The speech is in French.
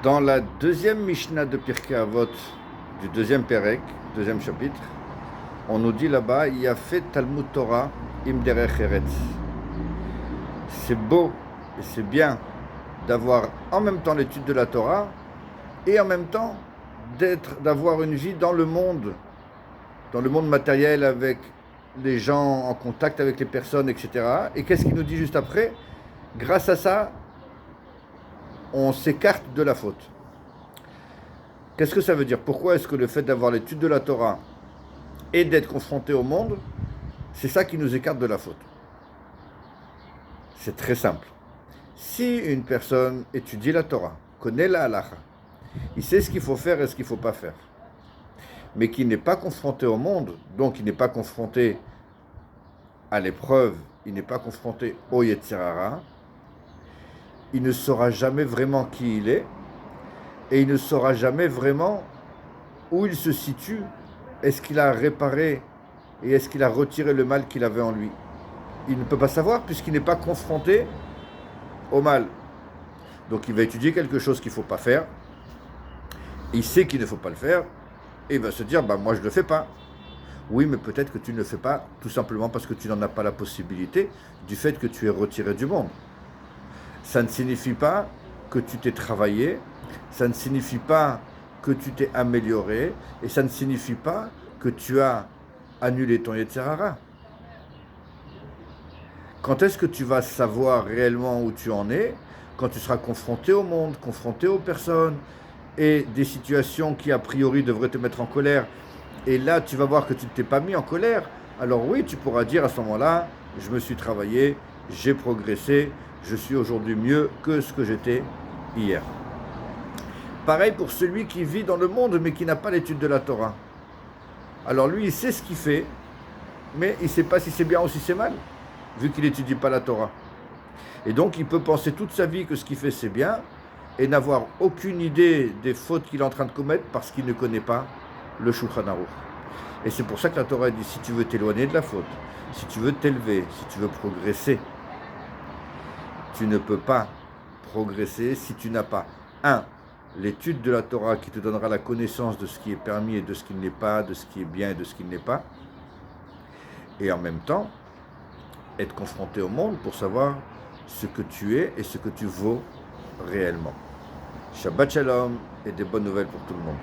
Dans la deuxième Mishnah de Pirkei Avot, du deuxième Perek, deuxième chapitre, on nous dit là-bas, Yafet Talmud Torah im derech eretz. C'est beau et c'est bien d'avoir en même temps l'étude de la Torah et en même temps d'avoir une vie dans le monde matériel avec les gens, en contact avec les personnes, etc. Et qu'est-ce qu'il nous dit juste après? Grâce à ça, on s'écarte de la faute. Qu'est-ce que ça veut dire? Pourquoi est-ce que le fait d'avoir l'étude de la Torah et d'être confronté au monde, c'est ça qui nous écarte de la faute? C'est très simple. Si une personne étudie la Torah, connaît la halacha, il sait ce qu'il faut faire et ce qu'il ne faut pas faire, mais qui n'est pas confronté au monde, donc il n'est pas confronté à l'épreuve, il n'est pas confronté au Yetzer Hara, il ne saura jamais vraiment qui il est, et il ne saura jamais vraiment où il se situe. Est-ce qu'il a réparé et est-ce qu'il a retiré le mal qu'il avait en lui? Il ne peut pas savoir puisqu'il n'est pas confronté au mal. Donc il va étudier quelque chose qu'il ne faut pas faire, il sait qu'il ne faut pas le faire, et il va se dire, moi je ne le fais pas. Oui, mais peut-être que tu ne le fais pas tout simplement parce que tu n'en as pas la possibilité du fait que tu es retiré du monde. Ça ne signifie pas que tu t'es travaillé, ça ne signifie pas que tu t'es amélioré, et ça ne signifie pas que tu as annulé ton Yetzer Hara. Quand est-ce que tu vas savoir réellement où tu en es? Quand tu seras confronté au monde, confronté aux personnes, et des situations qui a priori devraient te mettre en colère, et là tu vas voir que tu ne t'es pas mis en colère, alors oui, tu pourras dire à ce moment-là, je me suis travaillé, j'ai progressé, je suis aujourd'hui mieux que ce que j'étais hier. Pareil pour celui qui vit dans le monde mais qui n'a pas l'étude de la Torah. Alors lui, il sait ce qu'il fait, mais il ne sait pas si c'est bien ou si c'est mal, vu qu'il n'étudie pas la Torah. Et donc il peut penser toute sa vie que ce qu'il fait c'est bien, et n'avoir aucune idée des fautes qu'il est en train de commettre parce qu'il ne connaît pas le Shulchan Aruch. Et c'est pour ça que la Torah dit, si tu veux t'éloigner de la faute, si tu veux t'élever, si tu veux progresser, tu ne peux pas progresser si tu n'as pas, l'étude de la Torah qui te donnera la connaissance de ce qui est permis et de ce qui ne l'est pas, de ce qui est bien et de ce qui ne l'est pas, et en même temps, être confronté au monde pour savoir ce que tu es et ce que tu vaux réellement. Shabbat Shalom et des bonnes nouvelles pour tout le monde.